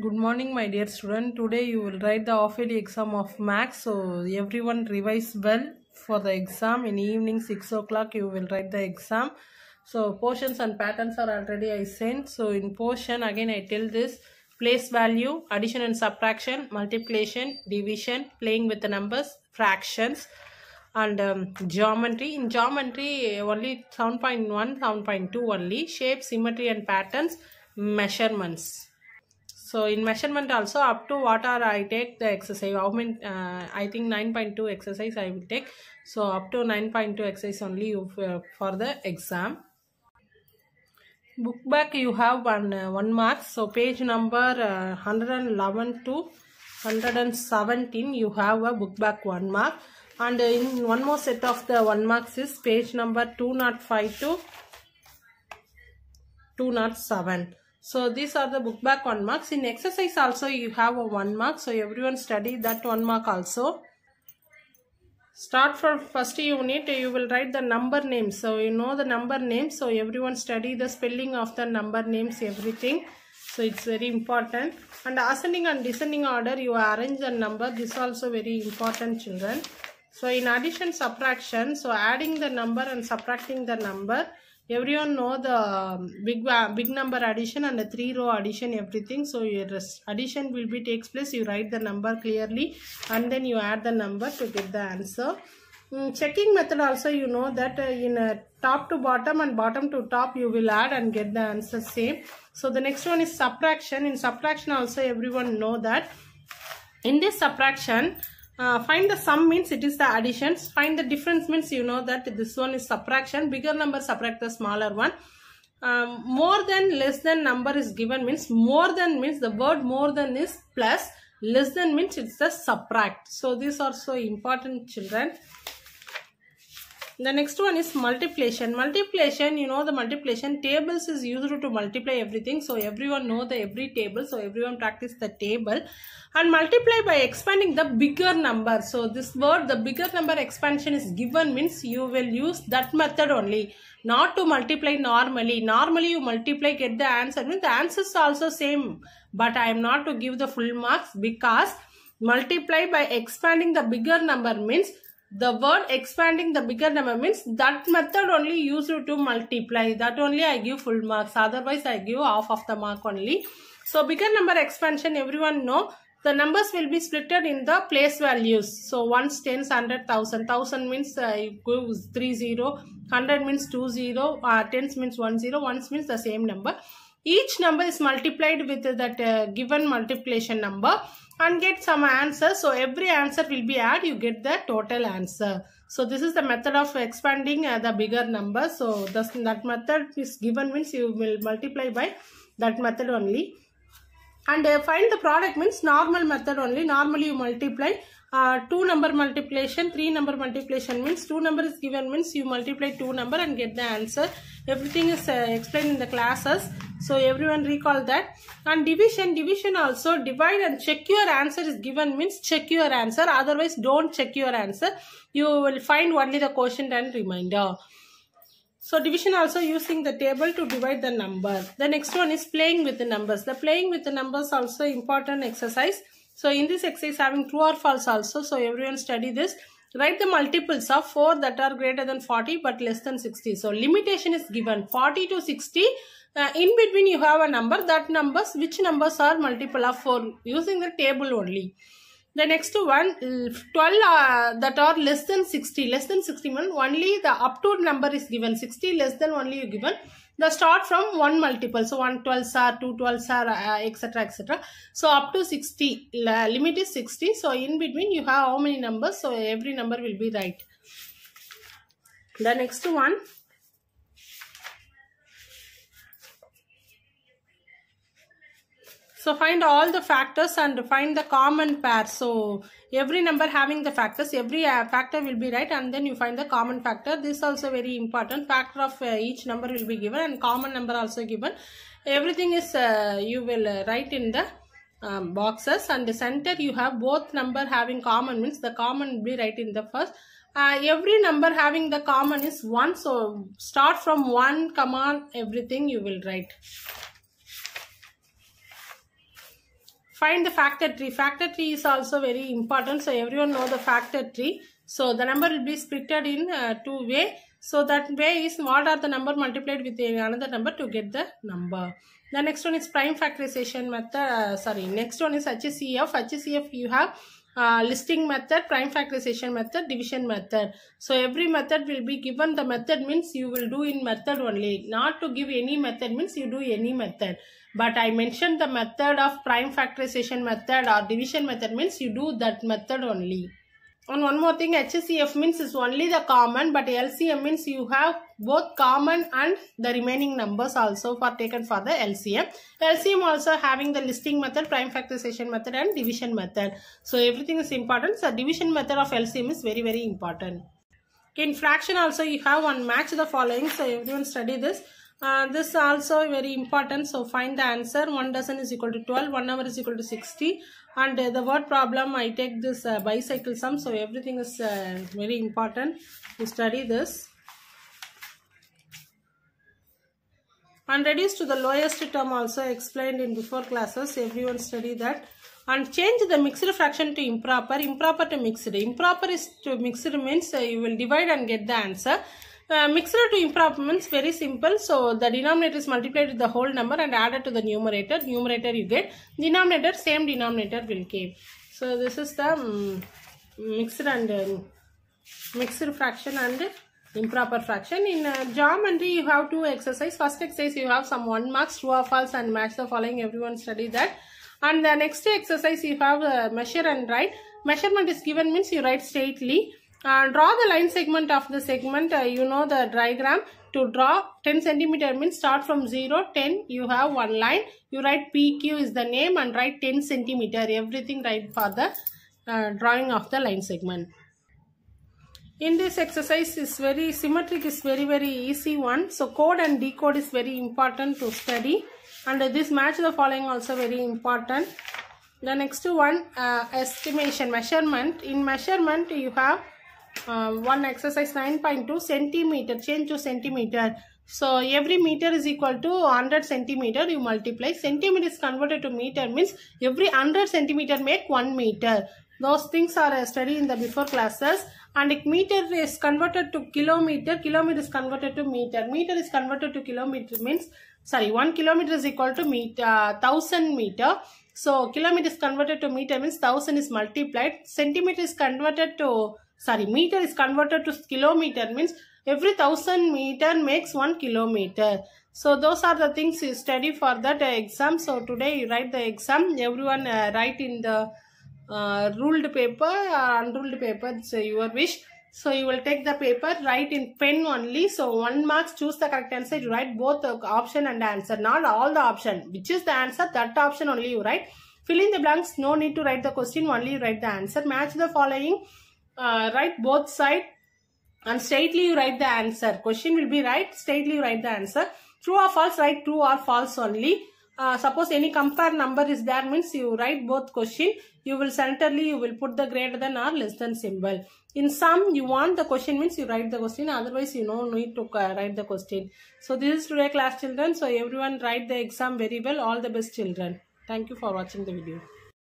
Good morning, my dear student. Today you will write the half-yearly exam of Maths. So everyone revise well for the exam. In evening 6 o'clock you will write the exam. So portions and patterns are already I sent. So in portion again I tell this: place value, addition and subtraction, multiplication, division, playing with the numbers, fractions, and geometry. In geometry only 7.1, 7.2 only. Shape, symmetry and patterns, measurements. So in measurement also up to what are I take the exercise, how many I think 9.2 exercise I will take. So up to 9.2 exercise only you for the exam. Book back you have one mark. So page number 111 to 117 you have a book back 1 mark. And in one more set of the 1 marks is page number 205 to 207. So these are the book back 1 marks. In exercise also you have a 1 mark. So everyone study that 1 mark also. Start from first unit. You will write the number names. So you know the number names. So everyone study the spelling of the number names, everything. So it's very important. And ascending and descending order you arrange the number. This also very important, children. So in addition, subtraction. So adding the number and subtracting the number. Everyone know the big number addition and the 3-row addition, everything. So your addition will be takes place. You write the number clearly and then you add the number to get the answer. Checking method also you know that in top to bottom and bottom to top you will add and get the answer same. So the next one is subtraction. In subtraction also everyone know that in this subtraction, find the sum means it is the additions. Find the difference means you know that this one is subtraction. Bigger number subtract the smaller one. More than less than number is given means more than means the word more than is plus. Less than means it's the subtract. So these are so important, children. The next one is multiplication. Multiplication, you know the multiplication tables is used to multiply everything. So everyone know the every table. So everyone practice the table. And multiply by expanding the bigger number. So this word, the bigger number expansion is given means you will use that method only. Not to multiply normally. Normally you multiply, get the answer. Means the answers are also same. But I am not to give the full marks because multiply by expanding the bigger number means the word expanding the bigger number means that method only used to multiply. That only I give full marks. Otherwise I give half of the mark only. So bigger number expansion everyone know. The numbers will be splitted in the place values. So ones, tens, 100, 1000. 1000 means you go 30. 100 means 20. Tens means 10. Ones means the same number. Each number is multiplied with that given multiplication number and get some answer. So every answer will be added. You get the total answer. So this is the method of expanding the bigger number. So that method is given means you will multiply by that method only. And find the product means normal method only. Normally you multiply 2 number multiplication, 3 number multiplication means 2 number is given means you multiply 2 number and get the answer. Everything is explained in the classes. So everyone recall that. And division also divide and check your answer is given means check your answer. Otherwise don't check your answer. You will find only the quotient and remainder. So division also using the table to divide the number. The next one is playing with the numbers. The playing with the numbers also important exercise. So in this exercise having true or false also. So everyone study this. Write the multiples of 4 that are greater than 40 but less than 60. So limitation is given 40 to 60. In between you have a number. That numbers, which numbers are multiple of 4 using the table only. The next one 12 that are less than 60. Less than 60 means only the up to number is given. 60 less than only you given. The start from 1 multiple. So 1 12s are 2 12s are etc. etc. So up to 60. Limit is 60. So in between you have how many numbers. So every number will be right. The next one. So find all the factors and find the common pair. So every number having the factors, every factor will be right and then you find the common factor. This is also very important. Factor of each number will be given and common number also given. Everything is you will write in the boxes, and the center you have both number having common means the common will be right in the first. Every number having the common is 1. So start from 1, everything you will write. Find the factor tree. Factor tree is also very important. So everyone know the factor tree. So the number will be splitted in two way. So that way is what are the number multiplied with another number to get the number. The next one is prime factorization method. Next one is HCF. HCF you have listing method, prime factorization method, division method. So every method will be given. The method means you will do in method only. Not to give any method means you do any method. But I mentioned the method of prime factorization method or division method means you do that method only. And one more thing, HCF means is only the common, but LCM means you have both common and the remaining numbers also for taken for the LCM. LCM also having the listing method, prime factorization method and division method. So everything is important. So division method of LCM is very, very important. In fraction also you have one match the following. So everyone study this. This also very important. So find the answer. 1 dozen is equal to 12. 1 hour is equal to 60. And the word problem, I take this bicycle sum. So everything is very important to study this. And reduce to the lowest term also explained in before classes. Everyone study that. And change the mixed fraction to improper. Improper to mixed. Improper is to mixed means you will divide and get the answer. Mixed to improper means very simple. So the denominator is multiplied with the whole number and added to the numerator. Numerator you get. Denominator, same denominator will give. So this is the mixed and mixed fraction and improper fraction. In geometry you have two exercises. First exercise you have some 1 marks, true or false, and match the following. Everyone study that. And the next exercise you have measure and write. Measurement is given means you write straightly. Draw the line segment of the segment. You know the diagram. To draw 10 centimeter means start from 0, 10. You have one line. You write PQ is the name and write 10 centimeter. Everything right for the drawing of the line segment. In this exercise is very symmetric, is very, very easy one. So code and decode is very important to study. And this match the following also very important. The next one estimation, measurement. In measurement you have one exercise 9.2 centimeter, change to centimeter. So every meter is equal to 100 centimeter. You multiply. Centimeter is converted to meter means every 100 centimeter make 1 meter. Those things are studied in the before classes. And if meter is converted to kilometer, kilometer is converted to meter. Meter is converted to kilometer means 1 kilometer is equal to 1000 meter. So kilometer is converted to meter means 1000 is multiplied. Centimeter is converted to meter is converted to kilometer means every 1000 meter makes 1 kilometer. So those are the things you study for that exam. So today you write the exam. Everyone write in the ruled paper or unruled paper. It's your wish. So you will take the paper, write in pen only. So 1 marks, choose the correct answer. You write both the option and answer, not all the option. Which is the answer, that option only you write. Fill in the blanks. No need to write the question, only you write the answer. Match the following. Write both sides and straightly you write the answer. Question will be right, straightly you write the answer. True or false, write true or false only. Suppose any compare number is there means you write both question. You will centrally you will put the greater than or less than symbol. In sum you want the question means you write the question, otherwise you no need to write the question. So this is today class children. So everyone write the exam very well. All the best children. Thank you for watching the video.